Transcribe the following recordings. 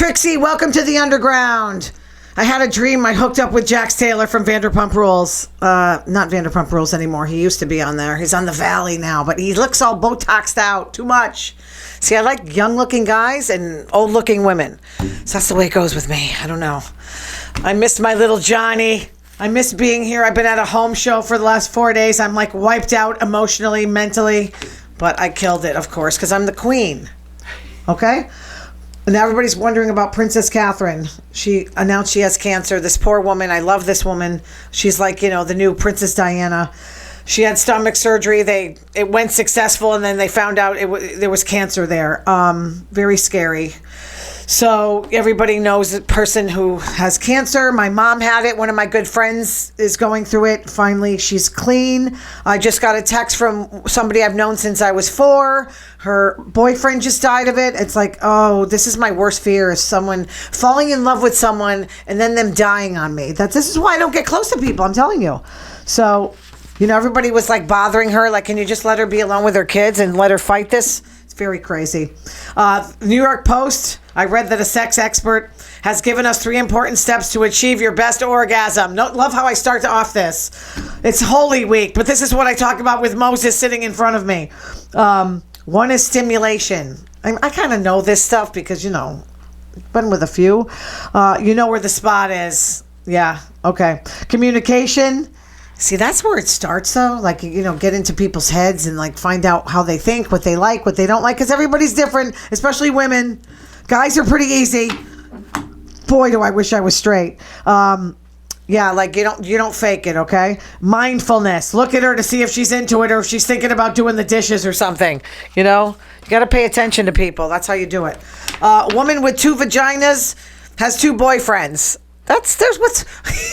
Trixie, welcome to the underground. I had a dream I hooked up with Jax Taylor from Vanderpump Rules. Not Vanderpump Rules anymore. He used to be on there. He's on the Valley now, but he looks all Botoxed out. Too much. See, I like young-looking guys and old-looking women. So that's the way it goes with me. I don't know. I missed my little Johnny. I miss being here. I've been at a home show for the last 4 days. I'm like wiped out emotionally, mentally. But I killed it, of course, because I'm the queen. Okay? And everybody's wondering about Princess Catherine. She announced she has cancer. This poor woman. I love this woman. She's like, the new Princess Diana. She had stomach surgery. It went successful, and then they found out there was cancer there. Very scary. So everybody knows a person who has cancer. My mom had it. One of my good friends is going through it. Finally, she's clean. I just got a text from somebody I've known since I was 4. Her boyfriend just died of it. It's like, oh, this is my worst fear, is someone falling in love with someone and then them dying on me. This is why I don't get close to people, I'm telling you. So, everybody was like bothering her. Like, can you just let her be alone with her kids and let her fight this? It's very crazy. New York Post, I read that a sex expert has given us 3 important steps to achieve your best orgasm. Love how I start off this. It's Holy Week, but this is what I talk about with Moses sitting in front of me. One is stimulation. I kind of know this stuff because, been with a few. Where the spot is. Yeah, okay. Communication. See, that's where it starts, though. Like, get into people's heads and, like, find out how they think, what they like, what they don't like. Because everybody's different, especially women. Guys are pretty easy. Boy, do I wish I was straight. Yeah, like, you don't fake it, okay? Mindfulness. Look at her to see if she's into it or if she's thinking about doing the dishes or something. You got to pay attention to people. That's how you do it. A woman with 2 vaginas has 2 boyfriends.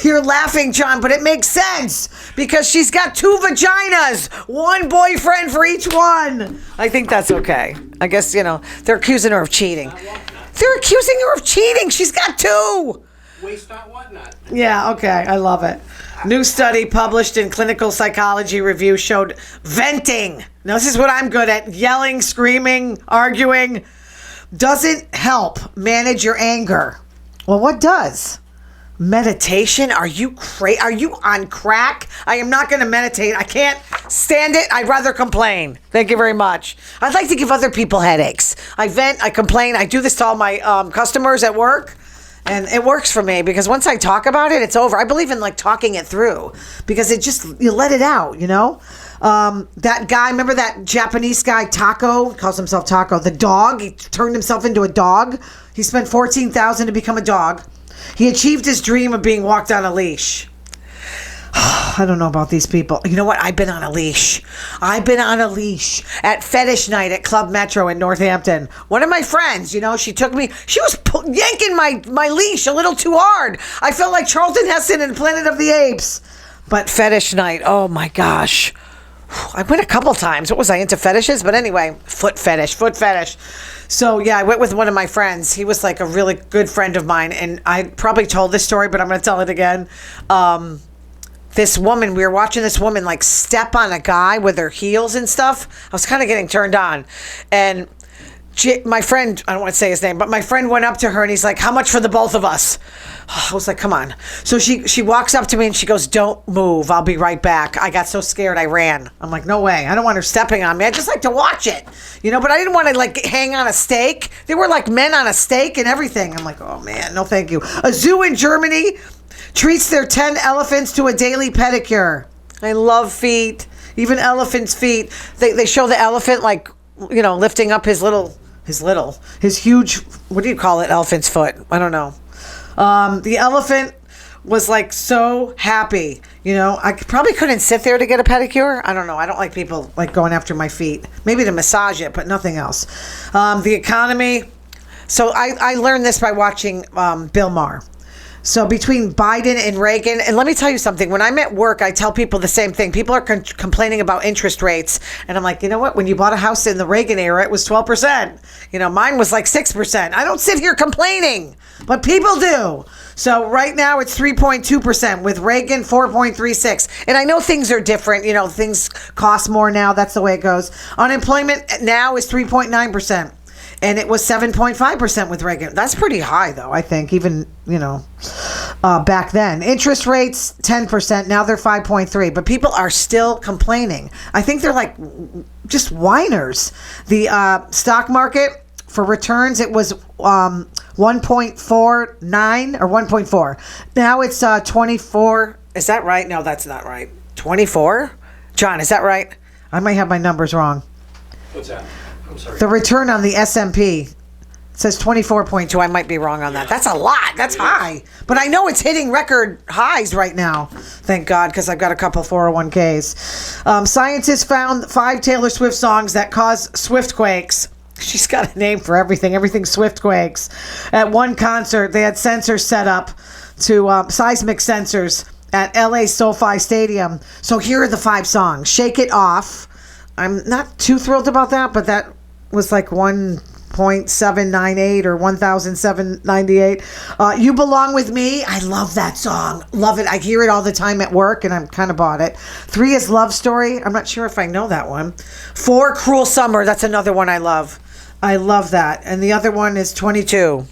You're laughing, John, but it makes sense because she's got 2 vaginas, 1 boyfriend for each one. I think that's okay. I guess, they're accusing her of cheating. They're accusing her of cheating. She's got 2. Waste not, what not. Yeah, okay. I love it. New study published in Clinical Psychology Review showed venting. Now, this is what I'm good at. Yelling, screaming, arguing doesn't help manage your anger. Well, what does? Meditation? Are you Are you on crack? I am not going to meditate. I can't stand it. I'd rather complain. Thank you very much. I'd like to give other people headaches. I vent. I complain. I do this to all my customers at work. And it works for me because once I talk about it, it's over. I believe in like talking it through because you let it out, That guy, remember that Japanese guy, Taco, calls himself Taco, the dog. He turned himself into a dog. He spent $14,000 to become a dog. He achieved his dream of being walked on a leash. I don't know about these people. You know what? I've been on a leash. I've been on a leash at Fetish Night at Club Metro in Northampton. One of my friends, she took me. She was yanking my leash a little too hard. I felt like Charlton Heston in Planet of the Apes. But Fetish Night, oh my gosh. I went a couple times. What was I into fetishes? But anyway, foot fetish. So yeah, I went with one of my friends. He was like a really good friend of mine. And I probably told this story, but I'm going to tell it again. This woman, we were watching this woman like step on a guy with her heels and stuff. I was kind of getting turned on. And my friend, I don't want to say his name, but my friend went up to her and he's like, how much for the both of us? I was like, come on. So she walks up to me and she goes, don't move. I'll be right back. I got so scared I ran. I'm like, no way. I don't want her stepping on me. I just like to watch it, but I didn't want to like hang on a stake. There were like men on a stake and everything. I'm like, oh man, no thank you. A zoo in Germany treats their 10 elephants to a daily pedicure. I love feet. Even elephants' feet. They show the elephant like, lifting up his huge, what do you call it? Elephant's foot. I don't know. The elephant was like so happy. I probably couldn't sit there to get a pedicure. I don't know. I don't like people like going after my feet. Maybe to massage it, but nothing else. The economy. So I learned this by watching Bill Maher. So between Biden and Reagan, and let me tell you something. When I'm at work, I tell people the same thing. People are complaining about interest rates. And I'm like, you know what? When you bought a house in the Reagan era, it was 12%. Mine was like 6%. I don't sit here complaining, but people do. So right now it's 3.2%, with Reagan 4.36. And I know things are different. Things cost more now. That's the way it goes. Unemployment now is 3.9%. and it was 7.5% with regular. That's pretty high, though, I think, even, back then. Interest rates, 10%. Now they're 5.3%. But people are still complaining. I think they're like just whiners. The stock market, for returns, it was 1.49 or 1.4. Now it's 24. Is that right? No, that's not right. 24? John, is that right? I might have my numbers wrong. What's that? I'm sorry. The return on the S&P says 24.2. I might be wrong on that. That's a lot. That's high. But I know it's hitting record highs right now. Thank God, because I've got a couple 401ks. Scientists found 5 Taylor Swift songs that cause Swift quakes. She's got a name for everything. Everything Swift quakes. At one concert, they had sensors set up to seismic sensors at LA SoFi Stadium. So here are the 5 songs. Shake It Off. I'm not too thrilled about that, but that was like 1.798 or 1,798. You Belong With Me. I love that song. Love it. I hear it all the time at work, and I'm kind of bought it. 3 is Love Story. I'm not sure if I know that one. 4, Cruel Summer. That's another one I love. I love that. And the other one is 22.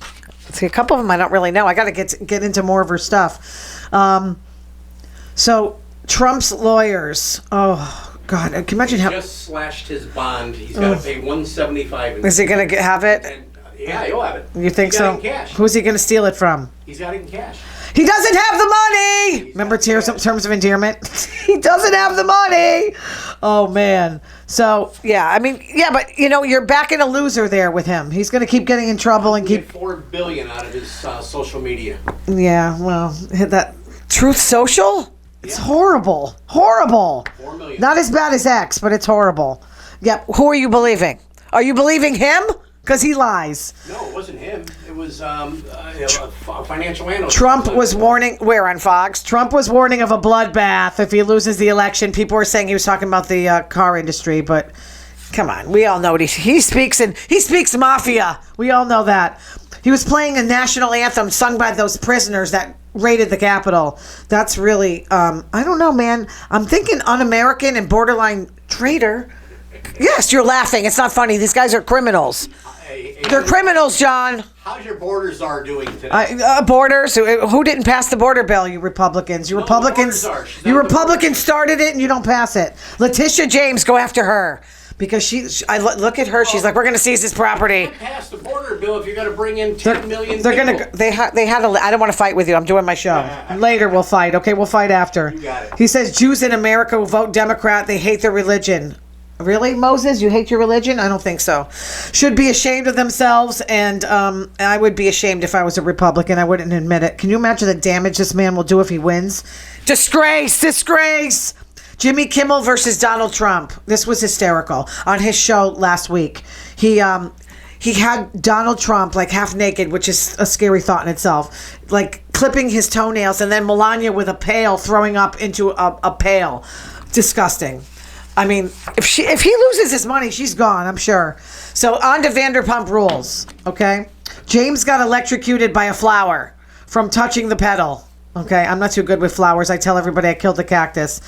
See, a couple of them I don't really know. I got to get into more of her stuff. So Trump's lawyers. Oh, God, can you imagine how... He just slashed his bond. He's got to pay $175. Is he going to have it? Yeah, he'll have it. You think so? He's got it in cash. Who's he going to steal it from? He's got it in cash. He doesn't have the money! Remember terms of endearment? He doesn't have the money! Oh, man. So, but, you're backing a loser there with him. He's going to keep getting in trouble and keep... $4 billion out of his social media. Yeah, well, that... Truth Social? It's horrible. Horrible. 4 million. Not as bad as X, but it's horrible. Yep. Who are you believing? Are you believing him? Because he lies. No, it wasn't him. It was a financial analyst. Trump was warning. Where on Fox? Trump was warning of a bloodbath if he loses the election. People were saying he was talking about the car industry, but come on, we all know he speaks mafia. We all know that. He was playing a national anthem sung by those prisoners that raided the Capitol. That's really, I don't know, man. I'm thinking un-American and borderline traitor. Yes, you're laughing. It's not funny. These guys are criminals. They're criminals, John. How's your border czar doing today? Borders? Who didn't pass the border bill, you Republicans? You Republicans started it and you don't pass it. Letitia James, go after her. Because I look at her, she's like, we're going to seize his property. You can't pass the border bill if you're going to bring in 10 million they're people. I don't want to fight with you. I'm doing my show. Later we'll fight. Okay, we'll fight after. You got it. He says Jews in America who vote Democrat, they hate their religion. Really, Moses? You hate your religion? I don't think so. Should be ashamed of themselves, and I would be ashamed if I was a Republican. I wouldn't admit it. Can you imagine the damage this man will do if he wins? Disgrace! Disgrace! Jimmy Kimmel versus Donald Trump. This was hysterical. On his show last week, he had Donald Trump like half naked, which is a scary thought in itself, like clipping his toenails, and then Melania with a pail throwing up into a pail. Disgusting. I mean, if he loses his money, she's gone, I'm sure. So on to Vanderpump Rules, okay? James got electrocuted by a flower from touching the pedal. Okay, I'm not too good with flowers. I tell everybody I killed the cactus.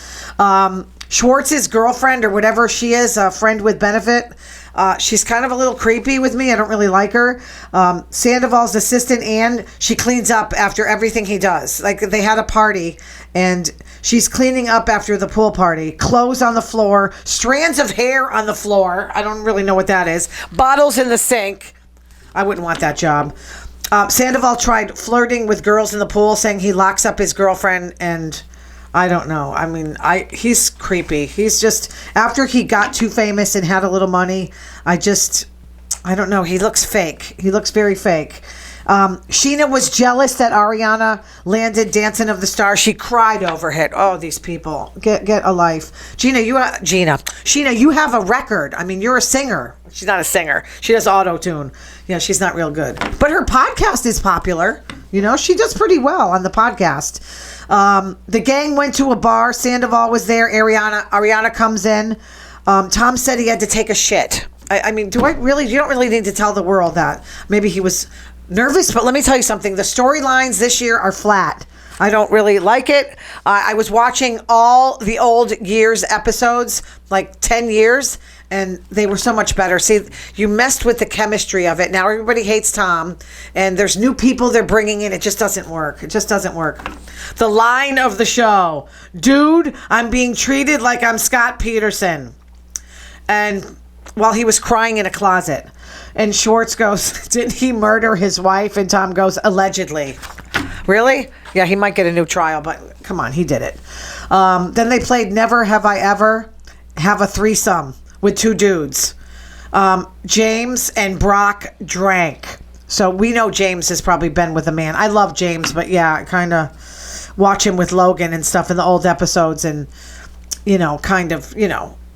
Schwartz's girlfriend, or whatever she is, a friend with benefit, she's kind of a little creepy with me. I don't really like her. Sandoval's assistant, Anne, she cleans up after everything he does. Like, they had a party, and she's cleaning up after the pool party. Clothes on the floor, strands of hair on the floor. I don't really know what that is. Bottles in the sink. I wouldn't want that job. Sandoval tried flirting with girls in the pool, saying he locks up his girlfriend, and I don't know. I mean, he's creepy. He's just, after he got too famous and had a little money, I don't know. He looks fake. He looks very fake. Sheena was jealous that Ariana landed Dancing of the Stars. She cried over it. Oh, these people. Get a life. Sheena, you have a record. I mean, you're a singer. She's not a singer. She does auto-tune. Yeah, she's not real good. But her podcast is popular. She does pretty well on the podcast. The gang went to a bar. Sandoval was there. Ariana comes in. Tom said he had to take a shit. I mean, you don't really need to tell the world that. Maybe he was nervous, but let me tell you something. The storylines this year are flat. I don't really like it. I was watching all the old years episodes, like 10 years, and they were so much better. See, you messed with the chemistry of it. Now everybody hates Tom, and there's new people they're bringing in. It just doesn't work. It just doesn't work. The line of the show, dude, I'm being treated like I'm Scott Peterson. And while he was crying in a closet, and Schwartz goes, didn't he murder his wife? And Tom goes, allegedly. Really? Yeah, he might get a new trial, but come on, he did it. Then they played Never Have I Ever Have a Threesome with two dudes. James and Brock drank. So we know James has probably been with a man. I love James, but yeah, I kind of watch him with Logan and stuff in the old episodes, and,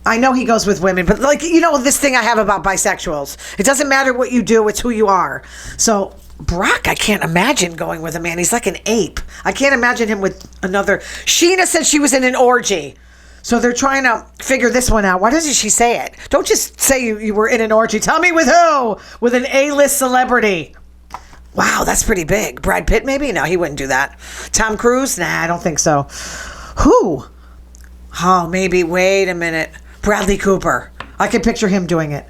I know he goes with women, but this thing I have about bisexuals. It doesn't matter what you do, it's who you are. So Brock, I can't imagine going with a man. He's like an ape. I can't imagine him with another. Sheena said she was in an orgy. So they're trying to figure this one out. Why doesn't she say it? Don't just say you were in an orgy. Tell me with who? With an A-list celebrity. Wow, that's pretty big. Brad Pitt, maybe? No, he wouldn't do that. Tom Cruise? Nah, I don't think so. Who? Oh, maybe. Wait a minute. Bradley Cooper. I can picture him doing it.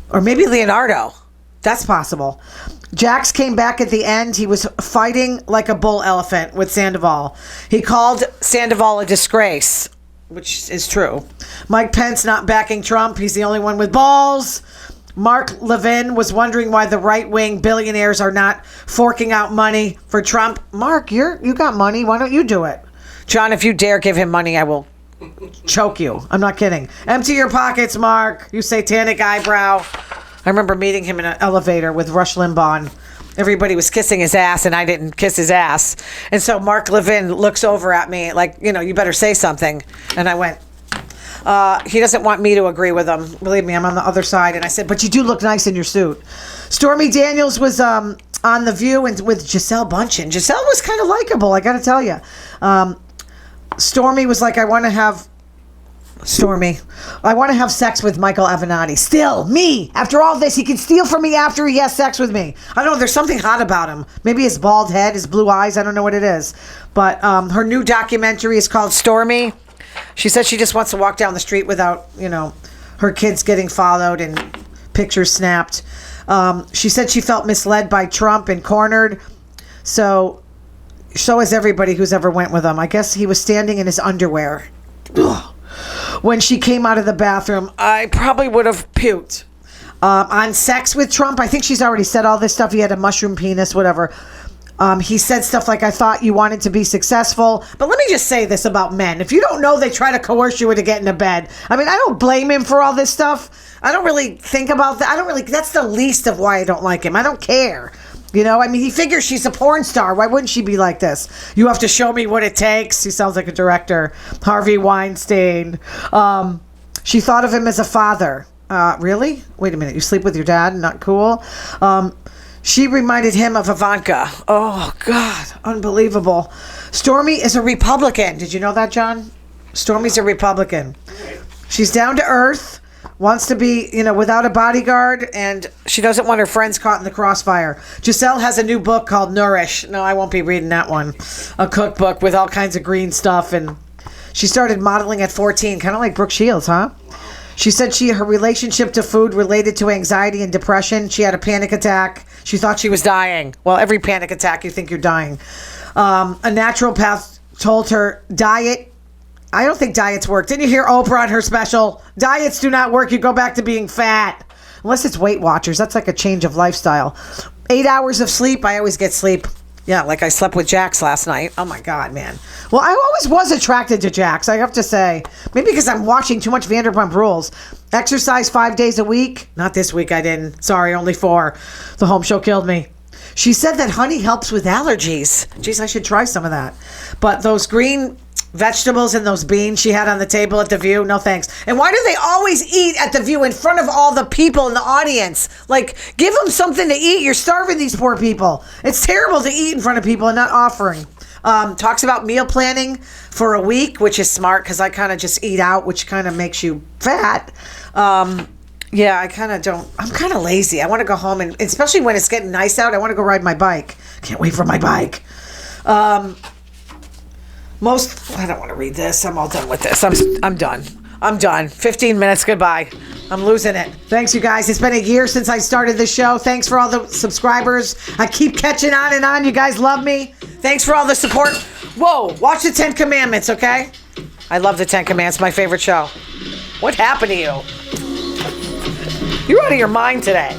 Or maybe Leonardo. That's possible. Jax came back at the end. He was fighting like a bull elephant with Sandoval. He called Sandoval a disgrace, which is true. Mike Pence not backing Trump. He's the only one with balls. Mark Levin was wondering why the right-wing billionaires are not forking out money for Trump. Mark, you got money. Why don't you do it? John, if you dare give him money, I will choke you. I'm not kidding. Empty your pockets, Mark. You satanic eyebrow. I remember meeting him in an elevator with Rush Limbaugh, and everybody was kissing his ass, and I didn't kiss his ass. And so Mark Levin looks over at me like, you better say something. And I went, he doesn't want me to agree with him. Believe me, I'm on the other side. And I said, but you do look nice in your suit. Stormy Daniels was on The View and with Giselle Bundchen. Giselle was kind of likable, I got to tell you. Stormy was like, I want to have sex with Michael Avenatti. Still, me. After all this, he can steal from me after he has sex with me. I don't know. There's something hot about him. Maybe his bald head, his blue eyes. I don't know what it is. But her new documentary is called Stormy. She said she just wants to walk down the street without, her kids getting followed and pictures snapped. She said she felt misled by Trump and cornered. So has everybody who's ever went with him. I guess he was standing in his underwear. Ugh. When she came out of the bathroom, I probably would have puked. On sex with Trump, I think she's already said all this stuff. He had a mushroom penis, whatever. He said stuff like, I thought you wanted to be successful. But let me just say this about men. If you don't know, they try to coerce you into getting to bed. I mean, I don't blame him for all this stuff. I don't really think about that. That's the least of why I don't like him. I don't care. He figures she's a porn star. Why wouldn't she be like this? You have to show me what it takes. He sounds like a director. Harvey Weinstein. She thought of him as a father. Really? Wait a minute. You sleep with your dad? Not cool. She reminded him of Ivanka. Oh, God. Unbelievable. Stormy is a Republican. Did you know that, John? Stormy's a Republican. She's down to earth. Wants to be, without a bodyguard, and she doesn't want her friends caught in the crossfire. Giselle has a new book called Nourish. No, I won't be reading that one. A cookbook with all kinds of green stuff, and she started modeling at 14, kind of like Brooke Shields, huh? She said her relationship to food related to anxiety and depression. She had a panic attack. She thought she was dying. Well, every panic attack, you think you're dying. A naturopath told her, diet. I don't think diets work. Didn't you hear Oprah on her special? Diets do not work. You go back to being fat. Unless it's Weight Watchers. That's like a change of lifestyle. 8 hours of sleep. I always get sleep. Yeah, like I slept with Jax last night. Oh my God, man. Well, I always was attracted to Jax, I have to say. Maybe because I'm watching too much Vanderpump Rules. Exercise 5 days a week. Not this week, I didn't. Sorry, only 4. The home show killed me. She said that honey helps with allergies. Geez, I should try some of that. But those green vegetables and those beans she had on the table at The View, no thanks. And why do they always eat at The View in front of all the people in the audience? Like, give them something to eat. You're starving these poor people. It's terrible to eat in front of people and not offering. Talks about meal planning for a week, which is smart because I kind of just eat out, which kind of makes you fat. Yeah, I kind of don't. I'm kind of lazy. I want to go home, and especially when it's getting nice out, I want to go ride my bike. Can't wait for my bike. I don't want to read this. I'm all done with this. I'm done. 15 minutes. Goodbye. I'm losing it. Thanks, you guys. It's been a year since I started this show. Thanks for all the subscribers. I keep catching on and on. You guys love me. Thanks for all the support. Whoa, watch the 10 Commandments, okay? I love the 10 Commandments. My favorite show. What happened to you? You're out of your mind today.